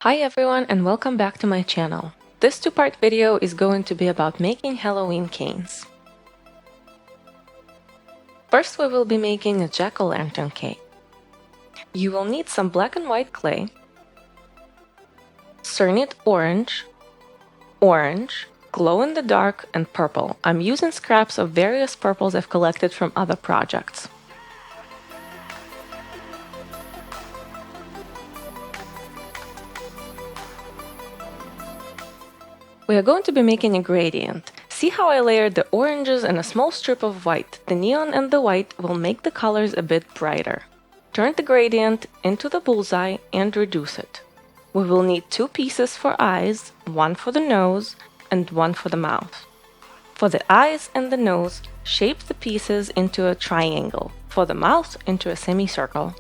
Hi everyone and welcome back to my channel. This two-part video is going to be about making Halloween canes. First we will be making a jack-o'-lantern cane. You will need some black and white clay, Cernit orange, glow-in-the-dark, and purple. I'm using scraps of various purples I've collected from other projects. We are going to be making a gradient. See how I layered the oranges and a small strip of white. The neon and the white will make the colors a bit brighter. Turn the gradient into the bullseye and reduce it. We will need two pieces for eyes, one for the nose and one for the mouth. For the eyes and the nose, shape the pieces into a triangle. For the mouth, into a semicircle.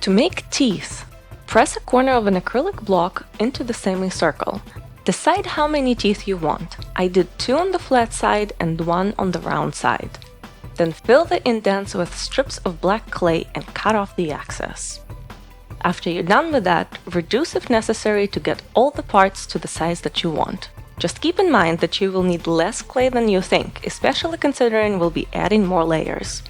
To make teeth, press a corner of an acrylic block into the semicircle. Decide how many teeth you want. I did 2 on the flat side and 1 on the round side. Then fill the indents with strips of black clay and cut off the excess. After you're done with that, reduce if necessary to get all the parts to the size that you want. Just keep in mind that you will need less clay than you think, especially considering we'll be adding more layers.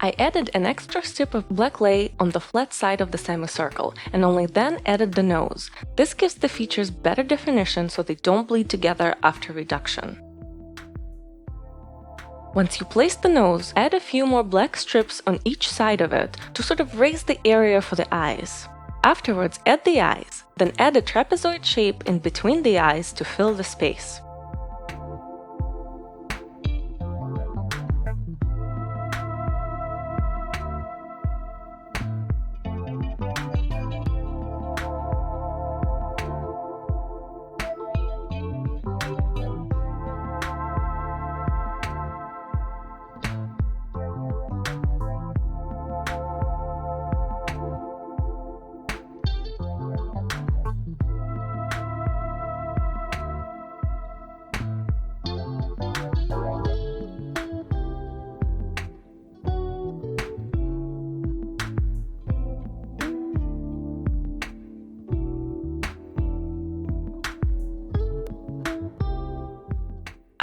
I added an extra strip of black clay on the flat side of the semicircle, and only then added the nose. This gives the features better definition so they don't bleed together after reduction. Once you place the nose, add a few more black strips on each side of it to sort of raise the area for the eyes. Afterwards, add the eyes, then add a trapezoid shape in between the eyes to fill the space.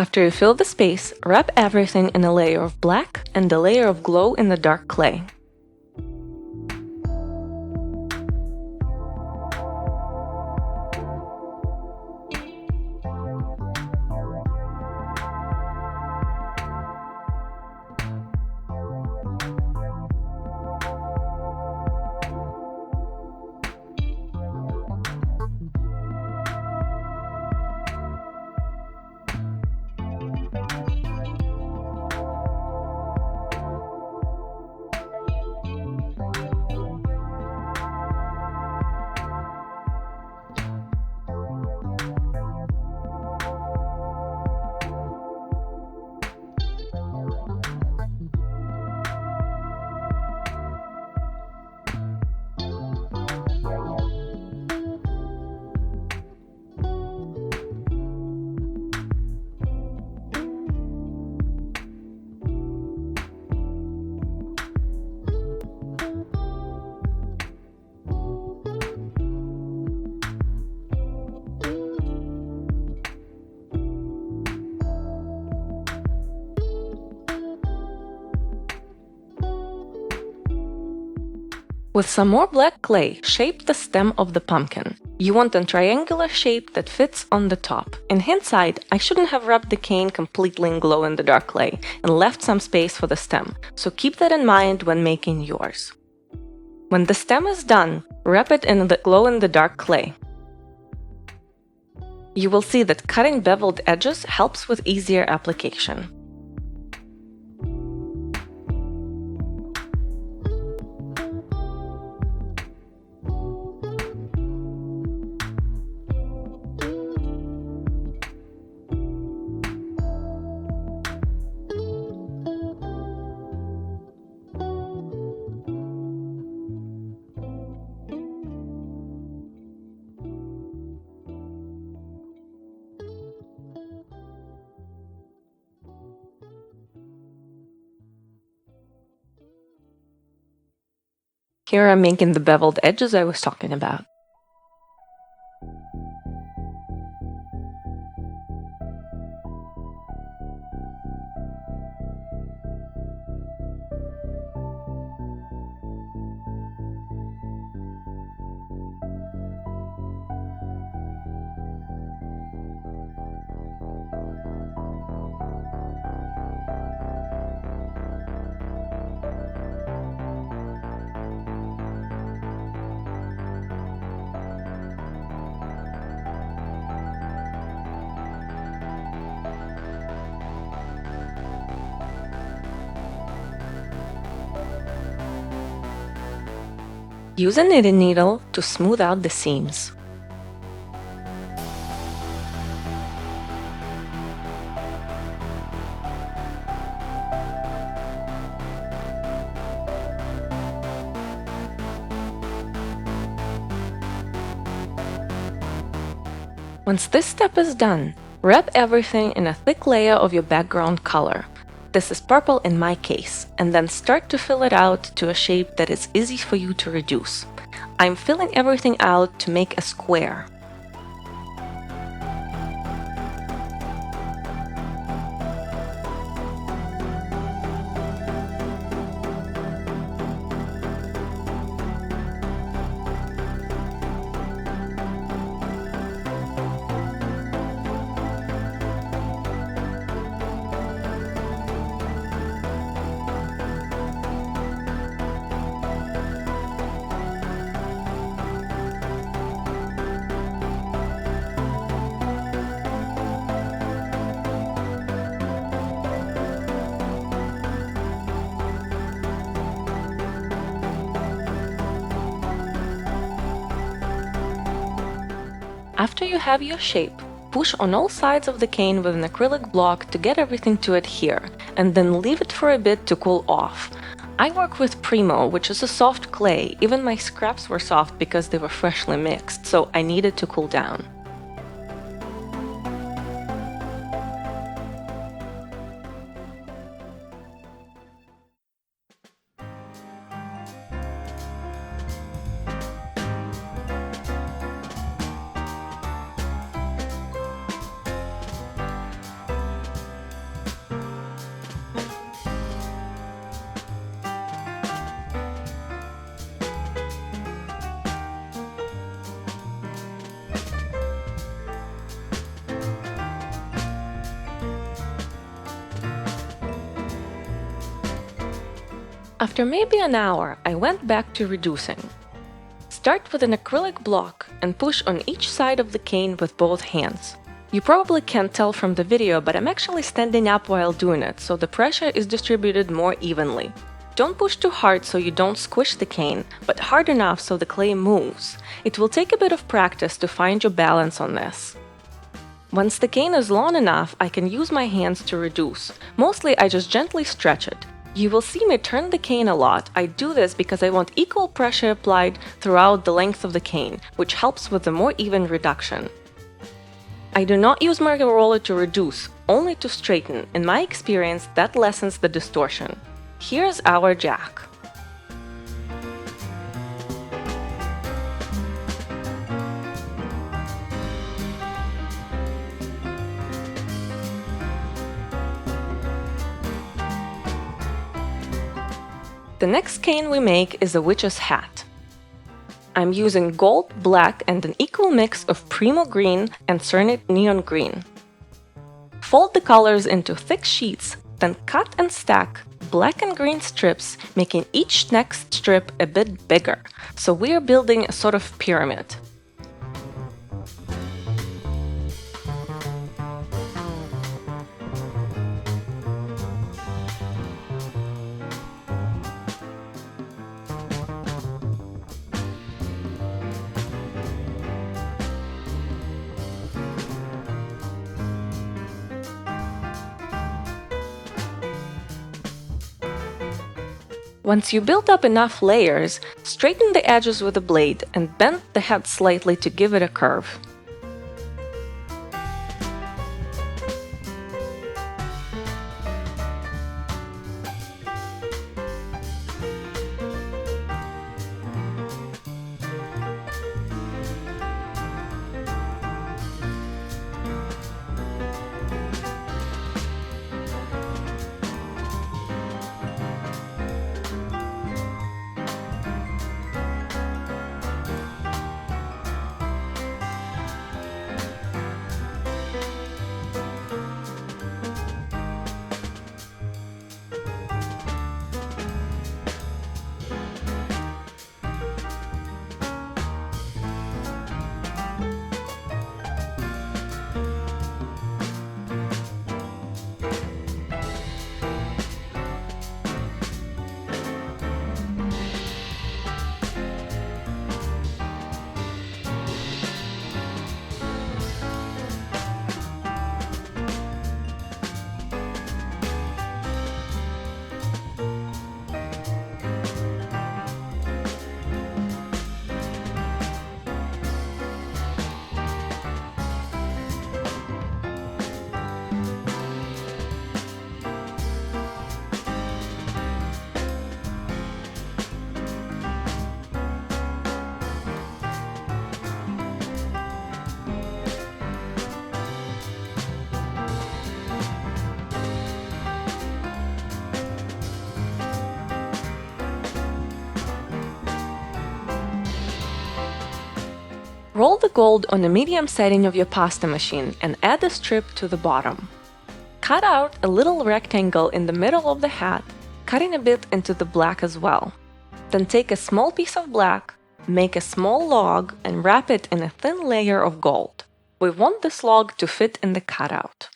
After you fill the space, wrap everything in a layer of black and a layer of glow in the dark clay. With some more black clay, shape the stem of the pumpkin. You want a triangular shape that fits on the top. In hindsight, I shouldn't have wrapped the cane completely in glow-in-the-dark clay and left some space for the stem, so keep that in mind when making yours. When the stem is done, wrap it in the glow-in-the-dark clay. You will see that cutting beveled edges helps with easier application. Here I'm making the beveled edges I was talking about. Use a knitting needle to smooth out the seams. Once this step is done, wrap everything in a thick layer of your background color. This is purple in my case, and then start to fill it out to a shape that is easy for you to reduce. I'm filling everything out to make a square. After you have your shape, push on all sides of the cane with an acrylic block to get everything to adhere, and then leave it for a bit to cool off. I work with Premo, which is a soft clay. Even my scraps were soft because they were freshly mixed, so I needed to cool down. After maybe an hour, I went back to reducing. Start with an acrylic block and push on each side of the cane with both hands. You probably can't tell from the video, but I'm actually standing up while doing it, so the pressure is distributed more evenly. Don't push too hard so you don't squish the cane, but hard enough so the clay moves. It will take a bit of practice to find your balance on this. Once the cane is long enough, I can use my hands to reduce. Mostly I just gently stretch it. You will see me turn the cane a lot. I do this because I want equal pressure applied throughout the length of the cane, which helps with a more even reduction. I do not use my roller to reduce, only to straighten. In my experience, that lessens the distortion. Here's our jack. The next cane we make is a witch's hat. I'm using gold, black, and an equal mix of Premo green and Cernit neon green. Fold the colors into thick sheets, then cut and stack black and green strips, making each next strip a bit bigger, so we're building a sort of pyramid. Once you build up enough layers, straighten the edges with a blade and bend the head slightly to give it a curve. Roll the gold on the medium setting of your pasta machine and add a strip to the bottom. Cut out a little rectangle in the middle of the hat, cutting a bit into the black as well. Then take a small piece of black, make a small log, and wrap it in a thin layer of gold. We want this log to fit in the cutout.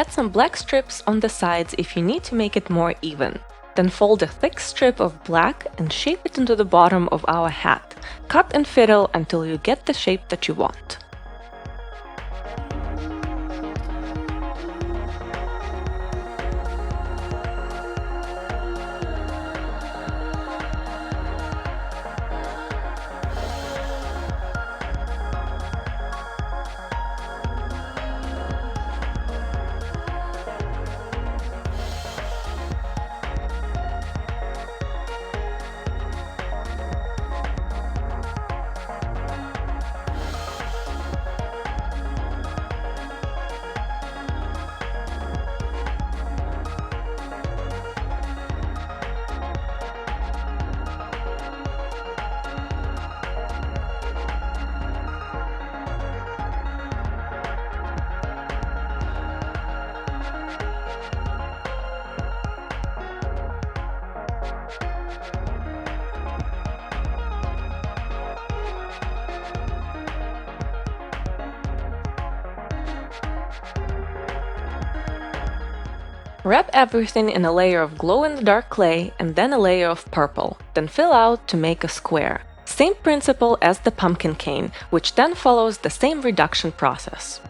Add some black strips on the sides if you need to make it more even. Then fold a thick strip of black and shape it into the bottom of our hat. Cut and fiddle until you get the shape that you want. Wrap everything in a layer of glow-in-the-dark clay and then a layer of purple, then fill out to make a square. Same principle as the pumpkin cane, which then follows the same reduction process.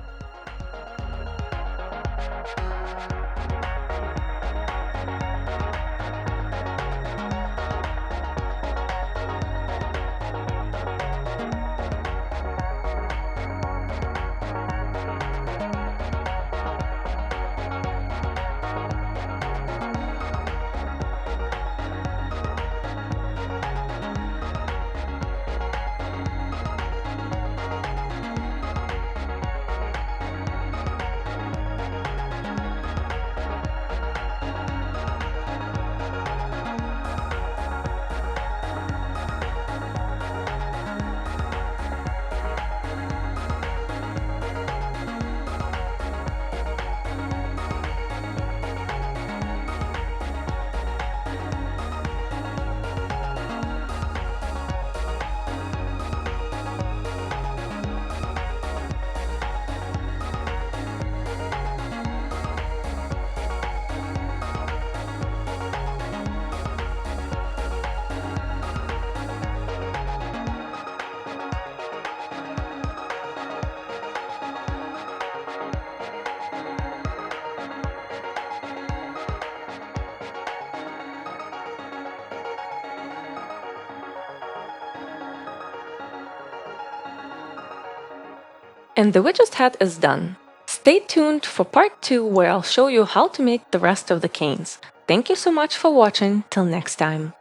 And the witch's hat is done. Stay tuned for part 2 where I'll show you how to make the rest of the canes. Thank you so much for watching, till next time.